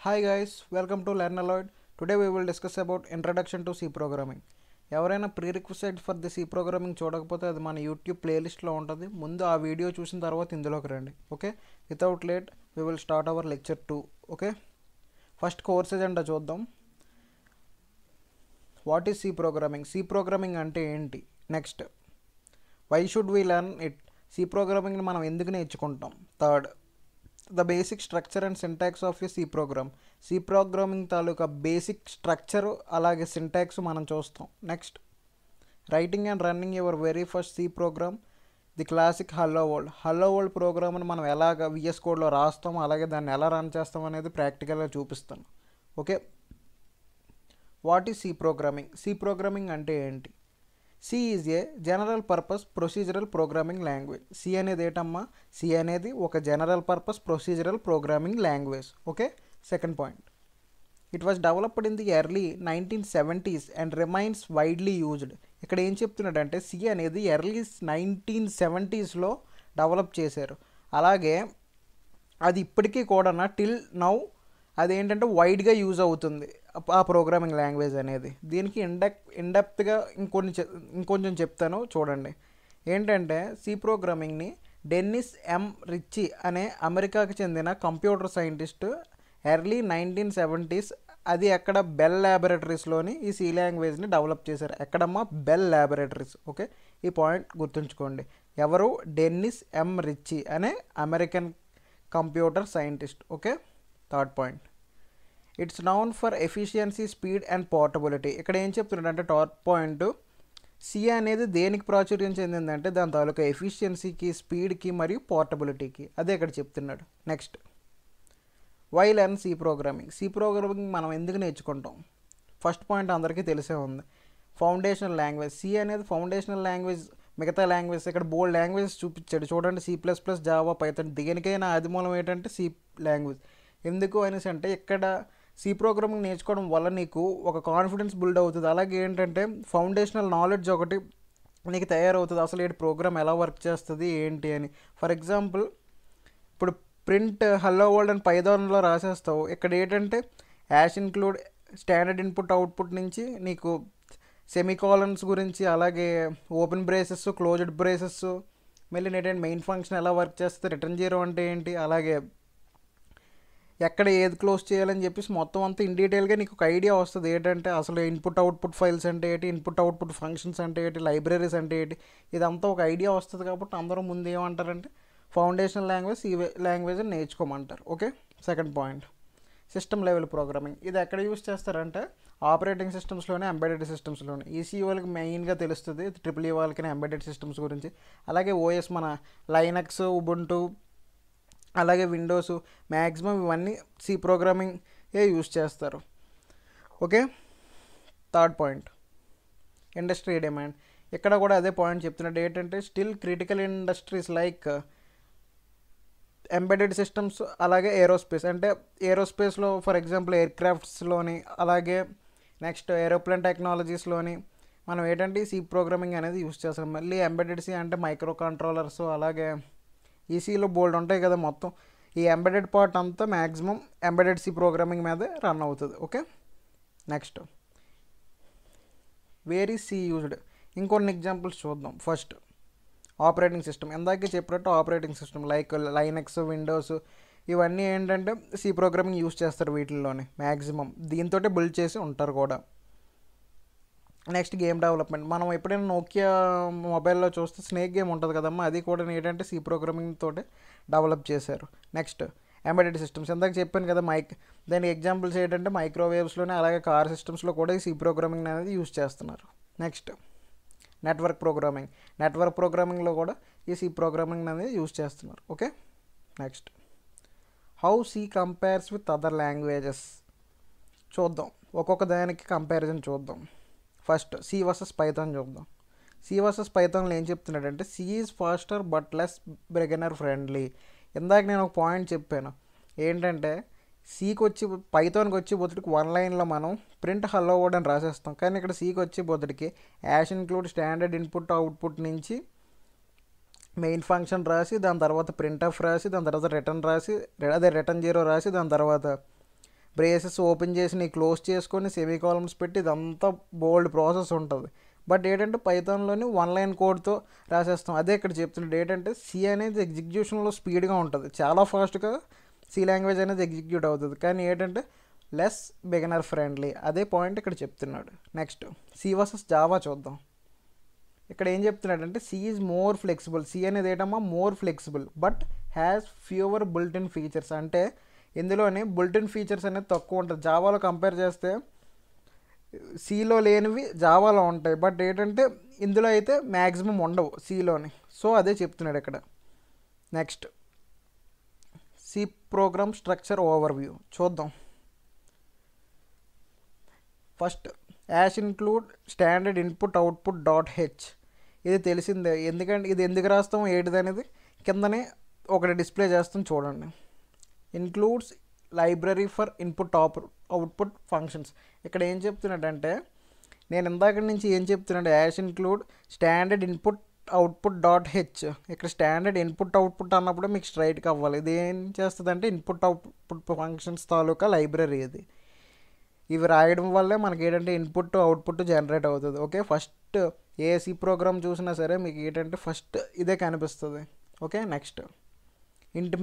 Hi guys, welcome to Learn Aloud. Today we will discuss about introduction to C programming. ఎవరైనా ప్రీరిక్విజైట్ for the C programming చూడకపోతే అది మన YouTube ప్లేలిస్ట్లో ఉంటుంది. ముందు ఆ వీడియో చూసిన తర్వాత ఇందులోకి రండి. Okay, without late we will start our lecture 2. Okay, first course agenda చూద్దాం. What is C programming? C programming అంటే ఏంటి? Next, why should we learn it? C ప్రోగ్రామింగ్ని మనం ఎందుకు నేర్చుకుంటాం? Third, the basic structure and syntax of a C program. C programming తాలూకా basic structure అలాగే syntax మనం చూస్తాం. Next, writing and running your very first C program, the classic hello world. Hello world ప్రోగ్రామ్ని మనం ఎలాగ విఎస్ కోడ్లో రాస్తాం, అలాగే దాన్ని ఎలా రన్ చేస్తాం అనేది ప్రాక్టికల్గా చూపిస్తాను. Okay, what is C programming? C programming అంటే ఏంటి? C is a general purpose procedural programming language. C అనేది ఏంటమ్మా? సి అనేది ఒక general purpose procedural programming language. Okay, second point, it was developed in the early 1970s and remains widely used. ఇక్కడ ఏం చెప్తున్నాడంటే C అనేది ఎర్లీ 1970sలో డెవలప్ చేశారు, అలాగే అది ఇప్పటికీ కూడా టిల్ నౌ అదేంటంటే వైడ్గా యూజ్ అవుతుంది ఆ ప్రోగ్రామింగ్ లాంగ్వేజ్ అనేది. దీనికి ఇన్డెప్త్గా ఇంకొంచెం చెప్తాను చూడండి. ఏంటంటే సి ప్రోగ్రామింగ్ని డెన్నిస్ ఎం రిచ్చి అనే అమెరికాకి చెందిన కంప్యూటర్ సైంటిస్ట్ ఎర్లీ 1970s అది ఎక్కడ బెల్ ల్యాబొరేటరీస్లోని ఈ సి లాంగ్వేజ్ని డెవలప్ చేశారు. ఎక్కడమ్మా? Bell laboratories. ఓకే, ఈ పాయింట్ గుర్తుంచుకోండి. ఎవరు? డెన్నిస్ ఎం రిచ్చి అనే American computer scientist. Okay, third point, it's noun for efficiency, speed and portability. ఇక్కడ ఏం చెప్తున్నాడు అంటే థర్డ్ పాయింట్, సి అనేది దేనికి ప్రాచుర్యం చెందిందంటే దాని తాలూకా ఎఫిషియన్సీకి, స్పీడ్కి మరియు పోర్టబిలిటీకి. అదే ఇక్కడ చెప్తున్నాడు. Next, why learn C programming? C programming మనం ఎందుకు నేర్చుకుంటాం? ఫస్ట్ పాయింట్ అందరికీ తెలిసే ఉంది, ఫౌండేషనల్ లాంగ్వేజ్. సి అనేది ఫౌండేషనల్ లాంగ్వేజ్. మిగతా లాంగ్వేజ్ ఇక్కడ బోల్డ్ లాంగ్వేజెస్ చూపించాడు చూడండి, C++, జావా, పైథాన్. దేనికైనా ఆదిమూలం ఏంటంటే సి లాంగ్వేజ్. ఎందుకు అనేసి అంటే ఇక్కడ సి ప్రోగ్రామింగ్ నేర్చుకోవడం వల్ల నీకు ఒక కాన్ఫిడెన్స్ బిల్డ్ అవుతుంది, అలాగే ఏంటంటే ఫౌండేషనల్ నాలెడ్జ్ ఒకటి నీకు తయారవుతుంది, అసలు ఏంటి ప్రోగ్రామ్ ఎలా వర్క్ చేస్తుంది ఏంటి అని. ఫర్ ఎగ్జాంపుల్, ఇప్పుడు ప్రింట్ హలో వరల్డ్ అని పైథాన్లో రాసేస్తావు. ఇక్కడ ఏంటంటే ash include, standard input output నుంచి నీకు సెమీకాలన్స్ గురించి, అలాగే ఓపెన్ బ్రేసెస్, క్లోజ్డ్ బ్రేసెస్, మళ్ళీ ఏంటంటే మెయిన్ ఫంక్షన్ ఎలా వర్క్ చేస్తుంది, రిటర్న్ జీరో అంటే ఏంటి, అలాగే ఎక్కడ ఏది క్లోజ్ చేయాలని చెప్పేసి మొత్తం అంతా ఇన్ డీటెయిల్గా నీకు ఒక ఐడియా వస్తుంది. ఏంటంటే అసలు ఇన్పుట్ అవుట్పుట్ ఫైల్స్ అంటే ఏంటి, ఇన్పుట్ అవుట్పుట్ ఫంక్షన్స్ అంటే ఏంటి, లైబ్రరీస్ అంటే ఏంటి, ఇదంతా ఒక ఐడియా వస్తుంది. కాబట్టి అందరూ ముందు ఏమంటారంటే ఫౌండేషనల్ లాంగ్వేజ్ ఈ లాంగ్వేజ్ నేర్చుకోమంటారు. Okay, second point, system level programming. ఇది ఎక్కడ యూస్ చేస్తారంటే ఆపరేటింగ్ సిస్టమ్స్లోనే, ఎంబెడెడ్ సిస్టమ్స్లోనే. ఈసీ వాళ్ళకి మెయిన్గా తెలుస్తుంది, ట్రిపుల్ ఈ వాళ్ళకి ఎంబెడెడ్ సిస్టమ్స్ గురించి. అలాగే ఓఎస్ మన లైనక్స్, ఉబుంటు, అలాగే విండోస్, మ్యాక్సిమం ఇవన్నీ సి ప్రోగ్రామింగ్ యూస్ చేస్తారు. Okay, third point, industry demand. ఇక్కడ కూడా అదే పాయింట్ చెప్తున్నాడు. ఏంటంటే still critical industries like embedded systems, అలాగే ఏరోస్పేస్. అంటే ఏరోస్పేస్లో ఫర్ ఎగ్జాంపుల్ ఎయిర్క్రాఫ్ట్స్లోని, అలాగే నెక్స్ట్ ఏరోప్లేన్ టెక్నాలజీస్లోని మనం ఏంటంటే సి ప్రోగ్రామింగ్ అనేది యూస్ చేస్తాం. మళ్ళీ ఎంబెడెడ్ సి అంటే మైక్రో కంట్రోలర్స్, అలాగే ఈసీలో బోల్డ్ ఉంటాయి కదా. మొత్తం ఈ ఎంబెడెడ్ పార్ట్ అంతా మ్యాక్సిమం ఎంబెడెడ్ సి ప్రోగ్రామింగ్ మీదే రన్ అవుతుంది. Okay, next, where is C used? ఇంకొన్ని ఎగ్జాంపుల్స్ చూద్దాం. First, operating system. ఇందాకే చెప్పినట్టు operating system like Linux, Windows, ఇవన్నీ ఏంటంటే సి ప్రోగ్రామింగ్ యూజ్ చేస్తారు వీటిల్లోనే మ్యాక్సిమం. దీంతో బిల్డ్ చేసి ఉంటారు కూడా. Next, game development. మనం ఎప్పుడైనా నోకియా మొబైల్లో చూస్తే స్నేక్ గేమ్ ఉంటుంది కదమ్మా, అది కూడా ఏంటంటే సి ప్రోగ్రామింగ్ తోటే డెవలప్ చేశారు. Next, embedded systems. ఇందాక చెప్పాను కదా దానికి ఎగ్జాంపుల్స్ ఏంటంటే మైక్రోవేవ్స్లోనే, అలాగే కార్ సిస్టమ్స్లో కూడా ఈ సి ప్రోగ్రామింగ్ అనేది యూస్ చేస్తున్నారు. Next, network programming. నెట్వర్క్ ప్రోగ్రామింగ్లో కూడా ఈ సి ప్రోగ్రామింగ్ అనేది యూస్ చేస్తున్నారు. Okay, next, how C compares with other languages చూద్దాం. ఒక్కొక్క దానికి కంపారిజన్ చూద్దాం. ఫస్ట్, సి వర్సెస్ పైథాన్ చూద్దాం. సి వర్సెస్ పైథాన్లో ఏం చెప్తున్నాడంటే C is faster but less beginner friendly. ఇందాక నేను ఒక పాయింట్ చెప్పాను, ఏంటంటే సికి వచ్చి పైథాన్కి వచ్చి బొత్తికి వన్ లైన్లో మనం ప్రింట్ హలో వర్డ్ అని రాసేస్తాం. కానీ ఇక్కడ సికి వచ్చి బొత్తికి hash include, standard input output నుంచి మెయిన్ ఫంక్షన్ రాసి, దాని తర్వాత ప్రింట్ ఆఫ్ రాసి, దాని తర్వాత రిటర్న్ రాసి, అదే రిటర్న్ జీరో రాసి, దాని తర్వాత బ్రేసెస్ ఓపెన్ చేసి నీ క్లోజ్ చేసుకొని సెమీ కాలమ్స్ పెట్టి ఇదంతా బోల్డ్ ప్రాసెస్ ఉంటుంది. బట్ ఏంటంటే పైథాన్లోని 1 లైన్ కోడ్తో రాసేస్తాం. అదే ఇక్కడ చెప్తున్నాడు ఏంటంటే సి అనేది ఎగ్జిక్యూషన్లో స్పీడ్గా ఉంటుంది, చాలా ఫాస్ట్గా సి లాంగ్వేజ్ అనేది ఎగ్జిక్యూట్ అవుతుంది. కానీ ఏంటంటే లెస్ బిగినర్ ఫ్రెండ్లీ, అదే పాయింట్ ఇక్కడ చెప్తున్నాడు. నెక్స్ట్ సి వర్సెస్ జావా చూద్దాం. ఇక్కడ ఏం చెప్తున్నాడంటే C is more flexible. C అనేది ఏంటమ్మా more flexible but has fewer builtin features. అంటే ఇందులోనే బుల్టిన్ ఫీచర్స్ అనేది తక్కువ ఉంటుంది. జావాలో కంపేర్ చేస్తే సిలో లేనివి జావాలో ఉంటాయి, బట్ ఏంటంటే ఇందులో అయితే మ్యాక్సిమం ఉండవు సిలోని. సో అదే చెప్తున్నాడు ఇక్కడ. Next C program structure overview చూద్దాం. First hash include standard input output dot h. ఇది తెలిసిందే, ఎందుకంటే ఇది ఎందుకు రాస్తాం ఏంటిది అనేది కిందనే ఒకటి డిస్ప్లే చేస్తాం చూడండి. Includes library for input output functions. ఇక్కడ ఏం చెప్తున్నాడంటే నేను ఇందాక నుంచి ఏం చెప్తున్నాడు, hash include standard input output dot h. ఇక్కడ స్టాండర్డ్ ఇన్పుట్ అవుట్పుట్ అన్నప్పుడు మీకు స్ట్రైట్గా అవ్వాలి. ఇది ఏం చేస్తుందంటే ఇన్పుట్ అవుట్పుట్ ఫంక్షన్స్ తాలూకా లైబ్రరీ ఇది. ఇవి రాయడం వల్లే మనకి ఏంటంటే ఇన్పుట్ అవుట్పుట్ జనరేట్ అవుతుంది. ఓకే, ఫస్ట్ ఏ సి ప్రోగ్రామ్ చూసినా సరే మీకు ఏంటంటే ఫస్ట్ ఇదే కనిపిస్తుంది. Okay, next int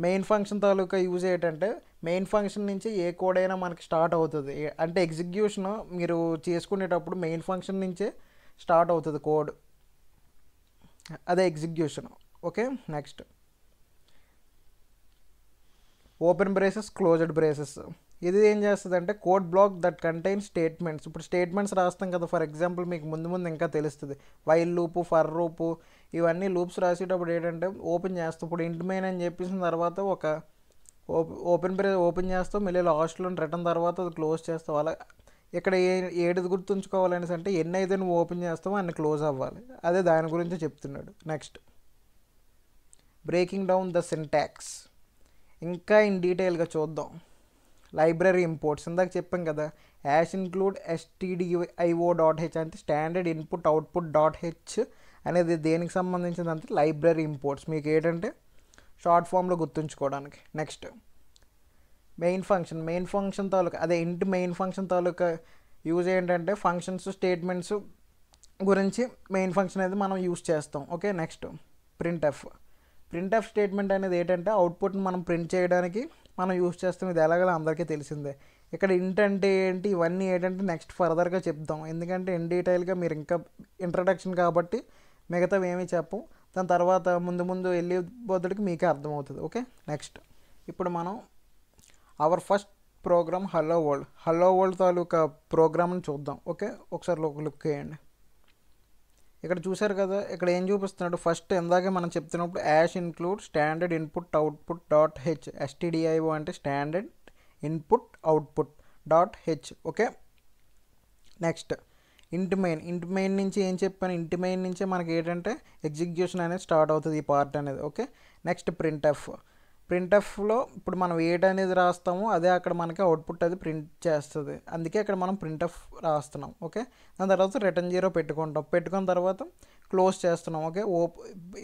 main function తాలూకా యూజ్ ఏంటంటే మెయిన్ ఫంక్షన్ నుంచి ఏ కోడ్ అయినా మనకి స్టార్ట్ అవుతుంది. అంటే ఎగ్జిక్యూషన్ మీరు చేసుకునేటప్పుడు మెయిన్ ఫంక్షన్ నుంచే స్టార్ట్ అవుతుంది కోడ్, అదే execution. Okay, next open braces closed braces. ఇది ఏం చేస్తుంది అంటే code block that contain statements. ఇప్పుడు స్టేట్మెంట్స్ రాస్తాం కదా, ఫర్ ఎగ్జాంపుల్ మీకు ముందు ఇంకా తెలుస్తుంది వైల్ లూపు, ఫర్ లూపు, ఇవన్నీ లూప్స్ రాసేటప్పుడు ఏంటంటే ఓపెన్ చేస్తాం. ఇప్పుడు ఇంట్ మెయిన్ అని చెప్పేసిన తర్వాత ఒక ఓపెన్ చేస్తాం, మళ్ళీ లాస్ట్లో రిటర్న్ తర్వాత అది క్లోజ్ చేస్తాం. అలా ఇక్కడ ఏది గుర్తుంచుకోవాలనేసి అంటే ఎన్ని అయితే నువ్వు ఓపెన్ చేస్తావో అన్ని క్లోజ్ అవ్వాలి, అదే దాని గురించి చెప్తున్నాడు. Next breaking down the syntax. ఇంకా ఇన్ డీటెయిల్గా చూద్దాం. లైబ్రరీ ఇంపోర్ట్స్ ఇందాక చెప్పాం కదా, hash include stdio dot h అంటే standard input output dot h అనేది దేనికి సంబంధించింది అంటే లైబ్రరీ ఇంపోర్ట్స్, మీకు ఏంటంటే షార్ట్ ఫామ్లో గుర్తుంచుకోవడానికి. నెక్స్ట్ మెయిన్ ఫంక్షన్ తాలూకా అదే ఇంటి మెయిన్ ఫంక్షన్ తాలూకా యూజ్ ఏంటంటే ఫంక్షన్స్ స్టేట్మెంట్స్ గురించి మెయిన్ ఫంక్షన్ అనేది మనం యూజ్ చేస్తాం. ఓకే, నెక్స్ట్ ప్రింట్ఎఫ్ స్టేట్మెంట్ అనేది ఏంటంటే అవుట్పుట్ని మనం ప్రింట్ చేయడానికి మనం యూజ్ చేస్తాం. ఇది ఎలాగో అందరికీ తెలిసిందే. ఇక్కడ ఇంట్ అంటే ఏంటి ఇవన్నీ ఏంటంటే నెక్స్ట్ ఫర్దర్గా చెప్తాం, ఎందుకంటే ఇన్ డీటెయిల్గా మీరు ఇంకా ఇంట్రడక్షన్ కాబట్టి మిగతావి ఏమీ చెప్పం. దాని తర్వాత ముందు వెళ్ళే బదులుకి మీకే అర్థమవుతుంది. ఓకే, నెక్స్ట్ ఇప్పుడు మనం our first program hello world తాలూకా ప్రోగ్రామ్ని చూద్దాం. ఓకే, ఒకసారి లుక్ వేయండి. ఇక్కడ చూసారు కదా, ఇక్కడ ఏం చూపిస్తున్నాడు, ఫస్ట్ ఇందాకే మనం చెప్తున్నప్పుడు ash include standard input output dot H, stdio అంటే standard input output dot H. Okay, next int main నుంచి ఏం చెప్పాను, ఇంట్ మెయిన్ నుంచే మనకి ఏంటంటే ఎగ్జిక్యూషన్ అనేది స్టార్ట్ అవుతుంది ఈ పార్ట్ అనేది. ఓకే, నెక్స్ట్ ప్రింట్ఎఫ్లో ఇప్పుడు మనం ఏట్ అనేది రాస్తామో అదే అక్కడ మనకి అవుట్పుట్ అది ప్రింట్ చేస్తుంది, అందుకే ఇక్కడ మనం ప్రింట్ఎఫ్ రాస్తున్నాం. ఓకే, దాని తర్వాత రిటర్న్ 0 పెట్టుకున్న తర్వాత క్లోజ్ చేస్తున్నాం. ఓకే,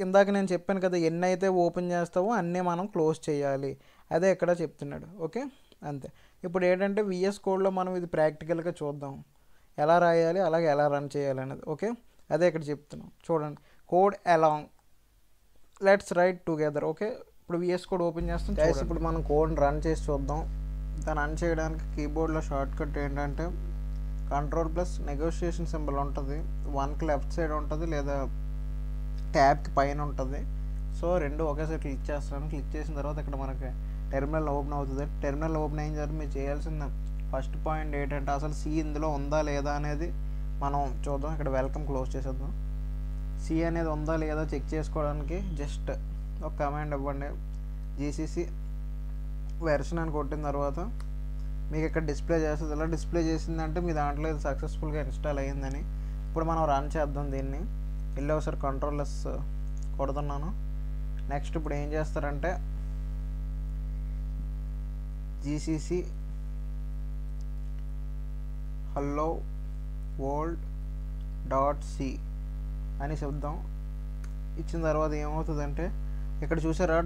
ఇందాక నేను చెప్పాను కదా ఎన్ని అయితే ఓపెన్ చేస్తావో అన్నీ మనం క్లోజ్ చేయాలి, అదే ఇక్కడ చెప్తున్నాడు. ఓకే, అంతే. ఇప్పుడు ఏంటంటే విఎస్ కోడ్లో మనం ఇది ప్రాక్టికల్గా చూద్దాం ఎలా రాయాలి అలాగే ఎలా రన్ చేయాలి అనేది. ఓకే, అదే ఇక్కడ చెప్తున్నాం చూడండి. Code along let's write together. Okay, ఇప్పుడు విఎస్ కోడ్ ఓపెన్ చేస్తాం. ఇప్పుడు మనం కోడ్ని రన్ చేసి చూద్దాం. దాన్ని రన్ చేయడానికి కీబోర్డ్లో షార్ట్ కట్ ఏంటంటే కంట్రోల్+ నెగోషియేషన్ సింబల్ ఉంటుంది, 1కి లెఫ్ట్ సైడ్ ఉంటుంది లేదా ట్యాబ్కి పైన ఉంటుంది. సో రెండు ఒకేసారి క్లిక్ చేస్తాను. క్లిక్ చేసిన తర్వాత ఇక్కడ మనకి టెర్మినల్ ఓపెన్ అవుతుంది. టెర్మినల్ ఓపెన్ అయిన తర్వాత మీరు చేయాల్సిన ఫస్ట్ పాయింట్ ఏంటంటే అసలు సి ఇందులో ఉందా లేదా అనేది మనం చూద్దాం. ఇక్కడ వెల్కమ్ క్లోజ్ చేసేద్దాం. సి అనేది ఉందా లేదా చెక్ చేసుకోవడానికి జస్ట్ ఒక కమాండ్ ఇవ్వండి, GCC వెర్షన్ అని కొట్టిన తర్వాత మీకు ఇక్కడ డిస్ప్లే చేస్తుంది. ఇలా డిస్ప్లే చేసిందంటే మీ దాంట్లో ఇది సక్సెస్ఫుల్గా ఇన్స్టాల్ అయ్యిందని. ఇప్పుడు మనం రన్ చేద్దాం దీన్ని. వెళ్ళి ఒకసారి కంట్రోల్+ కొడుతున్నాను. నెక్స్ట్ ఇప్పుడు ఏం చేస్తారంటే GCC hello world.c అని చెప్దాం. ఇచ్చిన తర్వాత ఏమవుతుందంటే ఇక్కడ చూసారా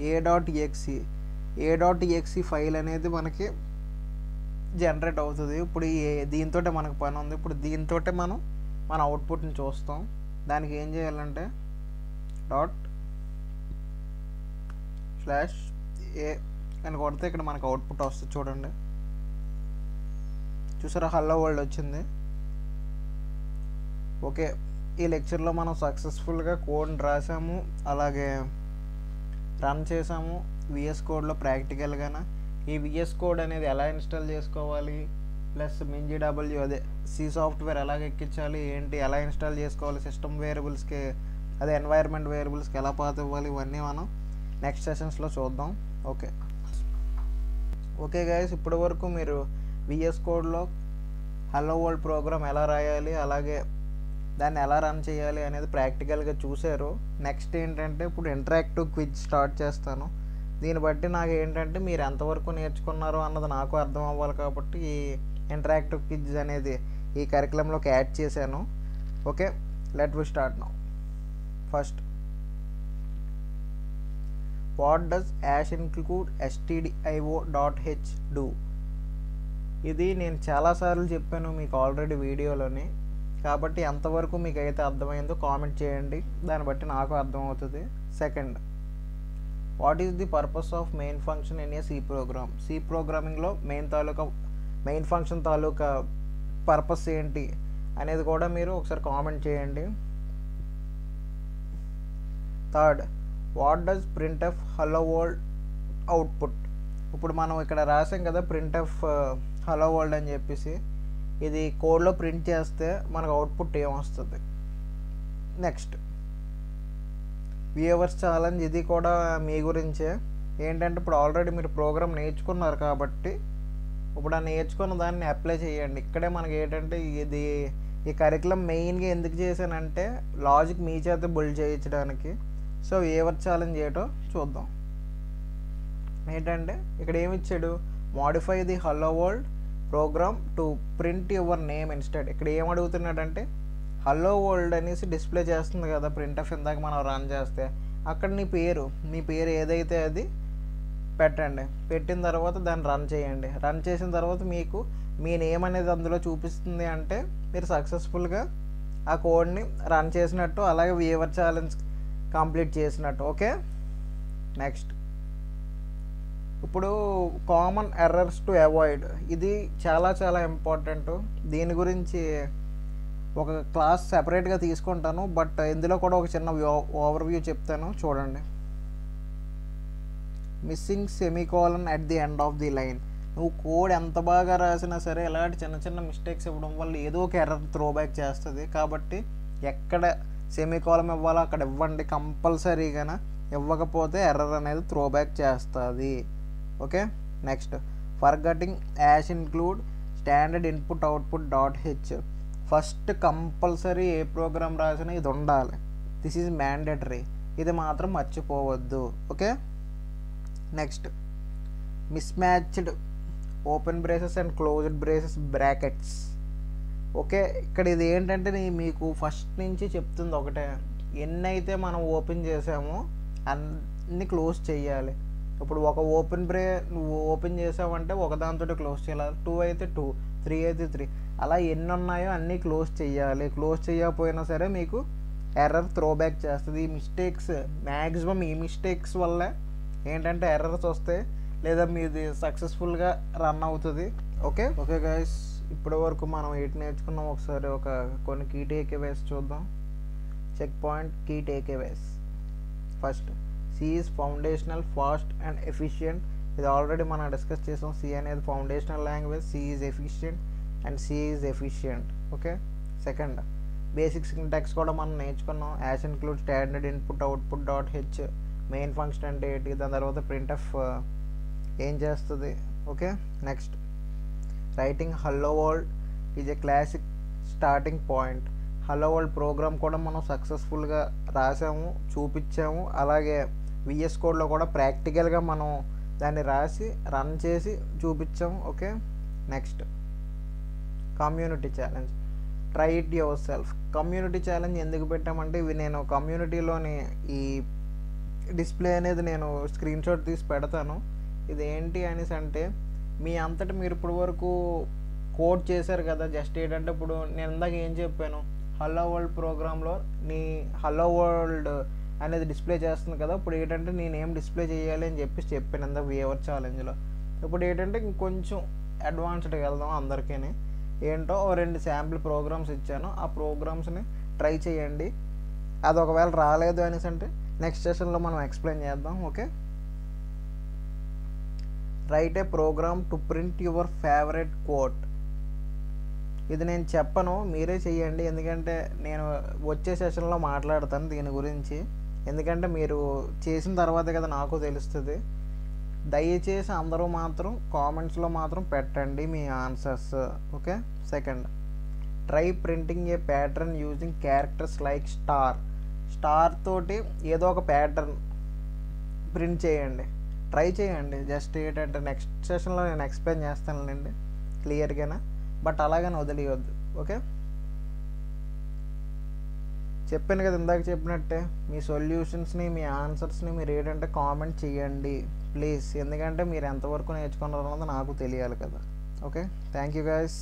a.exe a.exe ఫైల్ అనేది మనకి జనరేట్ అవుతుంది. ఇప్పుడు దీంతో మనకు పని ఉంది. ఇప్పుడు దీంతో మనం మన అవుట్పుట్ని చూస్తాం. దానికి ఏం చేయాలంటే ./a అని కొడితే ఇక్కడ మనకు అవుట్పుట్ వస్తుంది. చూడండి, చూసారా, హలో వరల్డ్ వచ్చింది. ఓకే, ఈ లెక్చర్లో మనం సక్సెస్ఫుల్గా కోడ్ని రాసాము, అలాగే రన్ చేసాము విఎస్ కోడ్లో ప్రాక్టికల్గాన. ఈ విఎస్ కోడ్ అనేది ఎలా ఇన్స్టాల్ చేసుకోవాలి, ప్లస్ MinGW అదే సి సాఫ్ట్వేర్ ఎలాగ ఎక్కించాలి, ఏంటి, ఎలా ఇన్స్టాల్ చేసుకోవాలి, సిస్టమ్ వేరియబుల్స్కి అదే ఎన్వైర్న్మెంట్ వేరియబుల్స్కి ఎలా పాత ఇవ్వాలి, ఇవన్నీ మనం నెక్స్ట్ సెషన్స్లో చూద్దాం. ఓకే గైస్, ఇప్పటి వరకు మీరు విఎస్ కోడ్లో హలో వరల్డ్ ప్రోగ్రామ్ ఎలా రాయాలి, అలాగే దాన్ని ఎలా రన్ చేయాలి అనేది ప్రాక్టికల్గా చూశారు. నెక్స్ట్ ఏంటంటే ఇప్పుడు ఇంటరాక్టివ్ క్విజ్ స్టార్ట్ చేస్తాను. దీన్ని బట్టి నాకు ఏంటంటే మీరు ఎంతవరకు నేర్చుకున్నారో అన్నది నాకు అర్థం అవ్వాలి, కాబట్టి ఈ ఇంటరాక్టివ్ క్విజ్ అనేది ఈ కరికులంలోకి యాడ్ చేశాను. Okay, let we start now. First, what does #include stdio.h do? ఇది నేను చాలాసార్లు చెప్పాను మీకు ఆల్రెడీ వీడియోలోని, కాబట్టి ఎంతవరకు మీకు అయితే అర్థమైందో కామెంట్ చేయండి, దాన్ని బట్టి నాకు అర్థమవుతుంది. Second, what is the purpose of main function in a C program? C ప్రోగ్రామింగ్లో మెయిన్ ఫంక్షన్ తాలూకా పర్పస్ ఏంటి అనేది కూడా మీరు ఒకసారి కామెంట్ చేయండి. Third, what does printf hello world output? ఇప్పుడు మనం ఇక్కడ రాసాం కదా printf హలో వరల్డ్ అని చెప్పేసి, ఇది కోడ్లో ప్రింట్ చేస్తే మనకు అవుట్పుట్ ఏమొస్తుంది? నెక్స్ట్, వ్యూవర్స్ ఛాలెంజ్, ఇది కూడా మీ గురించే. ఏంటంటే ఇప్పుడు ఆల్రెడీ మీరు ప్రోగ్రామ్ నేర్చుకున్నారు కాబట్టి ఇప్పుడు ఆ నేర్చుకున్న దాన్ని అప్లై చేయండి. ఇక్కడే మనకి ఏంటంటే ఈ కరికులం మెయిన్గా ఎందుకు చేశానంటే లాజిక్ మీ చేత బిల్డ్ చేయించడానికి. సో వ్యూవర్ ఛాలెంజ్ ఏంటో చూద్దాం. ఏంటంటే ఇక్కడ ఏమి ఇచ్చాడు, modify the hello world program to print your name instead. ఇక్కడ ఏం అడుగుతున్నాడంటే హలో వరల్డ్ అనేసి డిస్ప్లే చేస్తుంది కదా printf, ఇందాక మనం రన్ చేస్తే అక్కడ నీ పేరు ఏదైతే అది పెట్టండి. పెట్టిన తర్వాత దాన్ని రన్ చేయండి. రన్ చేసిన తర్వాత మీకు మీ నేమ్ అనేది అందులో చూపిస్తుంది, అంటే మీరు సక్సెస్ఫుల్గా ఆ కోడ్ని రన్ చేసినట్టు, అలాగే వ్యూవర్ ఛాలెంజ్ కంప్లీట్ చేసినట్టు. ఓకే, నెక్స్ట్, ఇప్పుడు కామన్ ఎర్రర్స్ టు అవాయిడ్, ఇది చాలా చాలా ఇంపార్టెంట్. దీని గురించి ఒక క్లాస్ సెపరేట్గా తీసుకుంటాను, బట్ ఇందులో కూడా ఒక చిన్న ఓవర్వ్యూ చెప్తాను, చూడండి. Missing semicolon at the end of the line. నువ్వు కోడ్ ఎంత బాగా రాసినా సరే ఇలాంటి చిన్న చిన్న మిస్టేక్స్ ఇవ్వడం వల్ల ఏదో ఒక ఎర్రర్ త్రోబ్యాక్ చేస్తుంది. కాబట్టి ఎక్కడ సెమీకోలన్ ఇవ్వాలో అక్కడ ఇవ్వండి కంపల్సరీగా, ఇవ్వకపోతే ఎర్రర్ అనేది త్రోబ్యాక్ చేస్తుంది. Okay, next, forgetting #include standard input output .h. First compulsory ఏ ప్రోగ్రామ్ రాసినా ఇది ఉండాలి. దిస్ ఈజ్ మ్యాండేటరీ, ఇది మాత్రం మర్చిపోవద్దు. Okay, next, mismatched open braces and closed braces brackets. Okay, ఇక్కడ ఇది ఏంటంటే మీకు ఫస్ట్ నుంచి చెప్తుంది ఒకటే, ఎన్నైతే మనం ఓపెన్ చేసామో అన్ని క్లోజ్ చేయాలి. ఇప్పుడు ఒక నువ్వు ఓపెన్ చేసావంటే ఒకదానితో క్లోజ్ చేయాలి, 2 అయితే 2, 3 అయితే 3, అలా ఎన్ని ఉన్నాయో అన్నీ క్లోజ్ చేయాలి. క్లోజ్ చేయకపోయినా సరే మీకు ఎర్రర్ త్రోబ్యాక్ చేస్తుంది. ఈ మిస్టేక్స్ మ్యాక్సిమం ఈ మిస్టేక్స్ వల్ల ఏంటంటే ఎర్రర్స్ వస్తాయి, లేదా మీది సక్సెస్ఫుల్గా రన్ అవుతుంది. ఓకే గైస్, ఇప్పటి వరకు మనం ఏంటి నేర్చుకున్నాం, ఒకసారి కొన్ని కీ టేక్అవేస్ చూద్దాం. Checkpoint key takeaways. First, C is foundational, fast and efficient. ఇది ఆల్రెడీ మనం డిస్కస్ చేసాం. సి అనేది foundational language, C is efficient and C is efficient. Okay, second, basic syntax కూడా మనం నేర్చుకున్నాం. #include standard input output .h, main function అంటే ఏంటి, దాని తర్వాత printf ఏం చేస్తుంది. Okay, next, writing hello world is a classic starting point. Hello world program కూడా మనం సక్సెస్ఫుల్గా రాసాము, చూపించాము, అలాగే విఎస్ కోడ్లో కూడా ప్రాక్టికల్గా మనం దాన్ని రాసి రన్ చేసి చూపించాము. Okay, next, community challenge, try it your self. Community challenge ఎందుకు పెట్టామంటే ఇవి నేను కమ్యూనిటీలోని ఈ డిస్ప్లే అనేది నేను స్క్రీన్ షాట్ తీసి పెడతాను. ఇదేంటి అనేసి అంటే మీ అంతటి మీరు ఇప్పుడు వరకు కోడ్ చేశారు కదా. జస్ట్ ఏంటంటే ఇప్పుడు నేను ఇందాక ఏం చెప్పాను, హలో వరల్డ్ ప్రోగ్రాంలో నీ హలో వరల్డ్ అనేది డిస్ప్లే చేస్తుంది కదా. ఇప్పుడు ఏంటంటే నేను ఏం డిస్ప్లే చేయాలి అని చెప్పాను ఇందాక వేవర్ ఛాలెంజ్లో. ఇప్పుడు ఏంటంటే ఇంకొంచెం అడ్వాన్స్డ్గా వెళ్దాం అందరికీ. ఏంటో 2 శాంపిల్ ప్రోగ్రామ్స్ ఇచ్చాను, ఆ ప్రోగ్రామ్స్ని ట్రై చేయండి. అది ఒకవేళ రాలేదు అనేసి అంటే నెక్స్ట్ సెషన్లో మనం ఎక్స్ప్లెయిన్ చేద్దాం. Okay, write a program to print your favourite quote. ఇది నేను చెప్పను, మీరే చెయ్యండి. ఎందుకంటే నేను వచ్చే సెషన్లో మాట్లాడతాను దీని గురించి. ఎందుకంటే మీరు చేసిన తర్వాతే కదా నాకు తెలుస్తుంది. దయచేసి అందరూ మాత్రం కామెంట్స్లో మాత్రం పెట్టండి మీ answers. Okay, second, try printing a pattern using characters like star తోటి ఏదో ఒక ప్యాటర్న్ ప్రింట్ చేయండి, ట్రై చేయండి. జస్ట్ ఏంటంటే నెక్స్ట్ సెషన్లో నేను ఎక్స్ప్లెయిన్ చేస్తానులేండి క్లియర్గానే, బట్ అలాగని వదిలేయొద్దు. ఓకే, చెప్పాను కదా ఇందాక చెప్పినట్టే మీ సొల్యూషన్స్ని మీ ఆన్సర్స్ని మీరు ఏంటంటే కామెంట్ చేయండి ప్లీజ్. ఎందుకంటే మీరు ఎంతవరకు నేర్చుకున్నారన్నది నాకు తెలియాలి కదా. Okay, thank you guys.